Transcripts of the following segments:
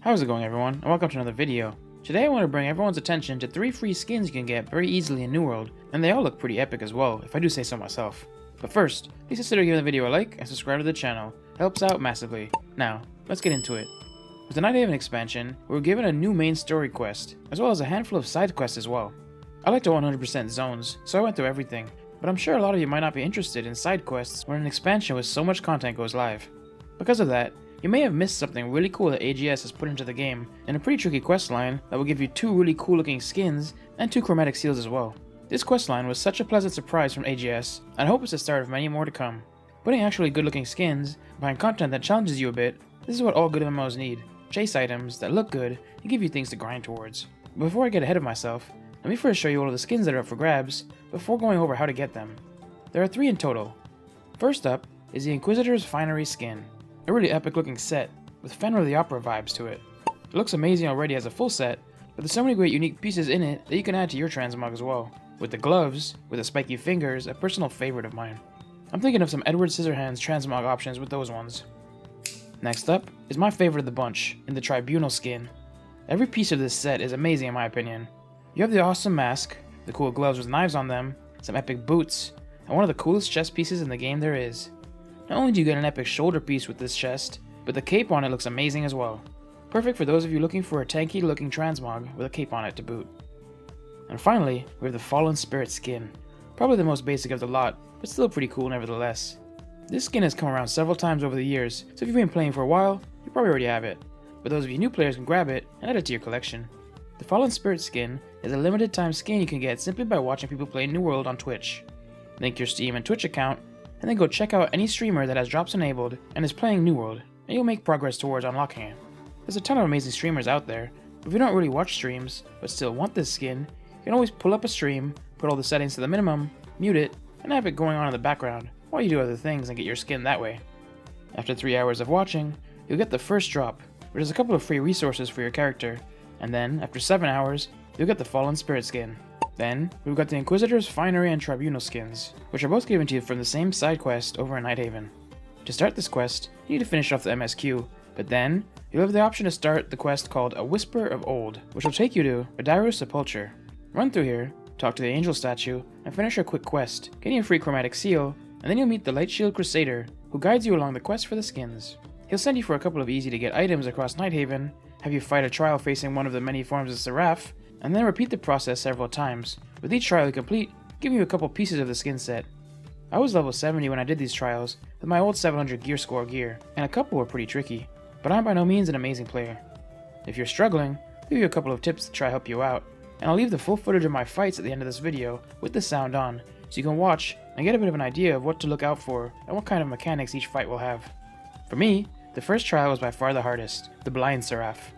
How's it going, everyone, and welcome to another video. Today I want to bring everyone's attention to 3 free skins you can get very easily in New World, and they all look pretty epic as well, if I do say so myself. But first, please consider giving the video a like and subscribe to the channel. It helps out massively. Now, let's get into it. With the Nighthaven expansion, we were given a new main story quest, as well as a handful of side quests as well. I like to 100% zones, so I went through everything, but I'm sure a lot of you might not be interested in side quests when an expansion with so much content goes live. Because of that, you may have missed something really cool that AGS has put into the game, and a pretty tricky quest line that will give you 2 really cool looking skins and 2 chromatic seals as well. This quest line was such a pleasant surprise from AGS, and I hope it's the start of many more to come. Putting actually good looking skins behind content that challenges you a bit, this is what all good MMOs need. Chase items that look good and give you things to grind towards. But before I get ahead of myself, let me first show you all of the skins that are up for grabs before going over how to get them. There are 3 in total. First up is the Inquisitor's Finery skin. A really epic looking set, with Fenrir the Opera vibes to it. It looks amazing already as a full set, but there's so many great unique pieces in it that you can add to your transmog as well. With the gloves, with the spiky fingers, a personal favorite of mine. I'm thinking of some Edward Scissorhands transmog options with those ones. Next up is my favorite of the bunch, in the Tribunal skin. Every piece of this set is amazing in my opinion. You have the awesome mask, the cool gloves with knives on them, some epic boots, and one of the coolest chest pieces in the game there is. Not only do you get an epic shoulder piece with this chest, but the cape on it looks amazing as well. Perfect for those of you looking for a tanky looking transmog with a cape on it to boot. And finally, we have the Fallen Spirit skin. Probably the most basic of the lot, but still pretty cool nevertheless. This skin has come around several times over the years, so if you've been playing for a while, you probably already have it. But those of you new players can grab it and add it to your collection. The Fallen Spirit skin is a limited time skin you can get simply by watching people play New World on Twitch. Link your Steam and Twitch account, and then go check out any streamer that has drops enabled and is playing New World, and you'll make progress towards unlocking it. There's a ton of amazing streamers out there, but if you don't really watch streams, but still want this skin, you can always pull up a stream, put all the settings to the minimum, mute it, and have it going on in the background, while you do other things and get your skin that way. After 3 hours of watching, you'll get the first drop, which is a couple of free resources for your character, and then, after 7 hours, you'll get the Fallen Spirit skin. Then, we've got the Inquisitor's Finery and Tribunal skins, which are both given to you from the same side quest over in Nighthaven. To start this quest, you need to finish off the MSQ, but then, you'll have the option to start the quest called A Whisper of Old, which will take you to Adairo's Sepulchre. Run through here, talk to the angel statue, and finish a quick quest, getting a free chromatic seal, and then you'll meet the Light Shield Crusader, who guides you along the quest for the skins. He'll send you for a couple of easy to get items across Nighthaven, have you fight a trial facing one of the many forms of Seraph, and then repeat the process several times, with each trial you complete giving you a couple pieces of the skin set. I was level 70 when I did these trials, with my old 700 gear score gear, and a couple were pretty tricky, but I'm by no means an amazing player. If you're struggling, I'll give you a couple of tips to try help you out, and I'll leave the full footage of my fights at the end of this video with the sound on, so you can watch and get a bit of an idea of what to look out for and what kind of mechanics each fight will have. For me, the first trial was by far the hardest, the Blind Seraph.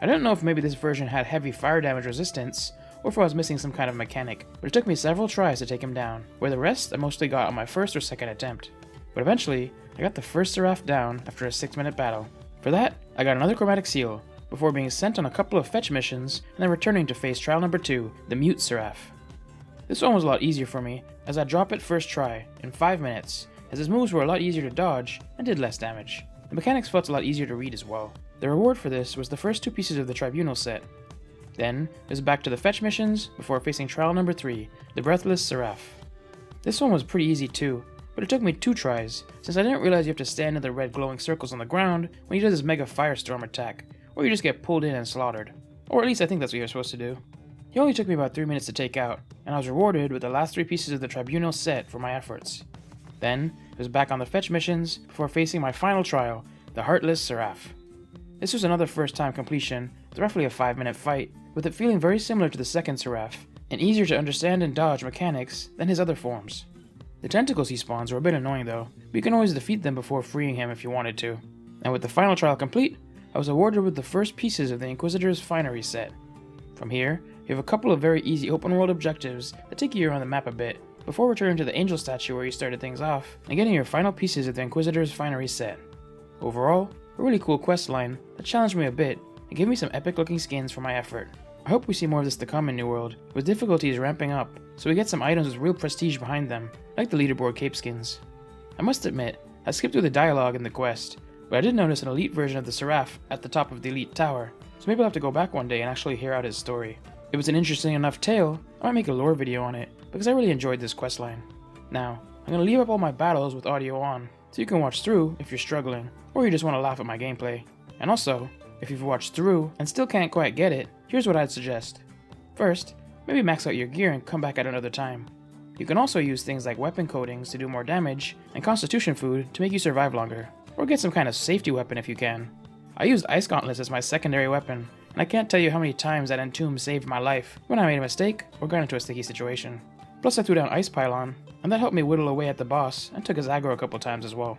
I don't know if maybe this version had heavy fire damage resistance, or if I was missing some kind of mechanic, but it took me several tries to take him down, where the rest I mostly got on my first or second attempt. But eventually, I got the first Seraph down after a 6-minute battle. For that, I got another chromatic seal, before being sent on a couple of fetch missions, and then returning to face trial number 2, the Mute Seraph. This one was a lot easier for me, as I dropped it first try, in 5 minutes, as his moves were a lot easier to dodge, and did less damage. The mechanics felt a lot easier to read as well. The reward for this was the first 2 pieces of the Tribunal set. Then, it was back to the fetch missions before facing trial number 3, the Breathless Seraph. This one was pretty easy too, but it took me 2 tries, since I didn't realize you have to stand in the red glowing circles on the ground when you do this mega firestorm attack, or you just get pulled in and slaughtered. Or at least I think that's what you're supposed to do. He only took me about 3 minutes to take out, and I was rewarded with the last 3 pieces of the Tribunal set for my efforts. Then, it was back on the fetch missions before facing my final trial, the Heartless Seraph. This was another first time completion, with roughly a 5-minute fight, with it feeling very similar to the second Seraph, and easier to understand and dodge mechanics than his other forms. The tentacles he spawns were a bit annoying though, but you can always defeat them before freeing him if you wanted to. And with the final trial complete, I was awarded with the first pieces of the Inquisitor's Finery set. From here, you have a couple of very easy open world objectives that take you around the map a bit, before returning to the angel statue where you started things off, and getting your final pieces of the Inquisitor's Finery set. Overall, a really cool quest line that challenged me a bit and gave me some epic looking skins for my effort. I hope we see more of this to come in New World, with difficulties ramping up, so we get some items with real prestige behind them, like the leaderboard cape skins. I must admit, I skipped through the dialogue in the quest, but I did notice an elite version of the Seraph at the top of the elite tower, so maybe I'll have to go back one day and actually hear out his story. If it's an interesting enough tale, I might make a lore video on it, because I really enjoyed this questline. Now, I'm going to leave up all my battles with audio on, so you can watch through if you're struggling, or you just want to laugh at my gameplay. And also, if you've watched through and still can't quite get it, here's what I'd suggest. First, maybe max out your gear and come back at another time. You can also use things like weapon coatings to do more damage, and constitution food to make you survive longer, or get some kind of safety weapon if you can. I used ice gauntlets as my secondary weapon, and I can't tell you how many times that entomb saved my life when I made a mistake or got into a sticky situation. Plus I threw down ice pylon, and that helped me whittle away at the boss and took his aggro a couple times as well.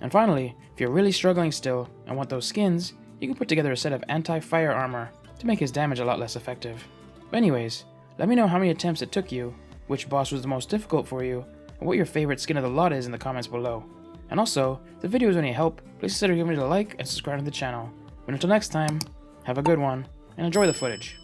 And finally, if you're really struggling still and want those skins, you can put together a set of anti-fire armor to make his damage a lot less effective. But anyways, let me know how many attempts it took you, which boss was the most difficult for you, and what your favorite skin of the lot is in the comments below. And also, if the video was any help, please consider giving it a like and subscribe to the channel. But until next time, have a good one, and enjoy the footage.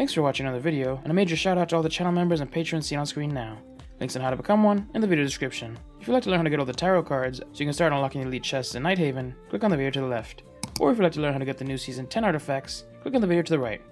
Thanks for watching another video, and a major shout out to all the channel members and patrons seen on screen now. Links on how to become one in the video description. If you'd like to learn how to get all the tarot cards so you can start unlocking elite chests in Nighthaven, click on the video to the left. Or if you'd like to learn how to get the new Season 10 artifacts, click on the video to the right.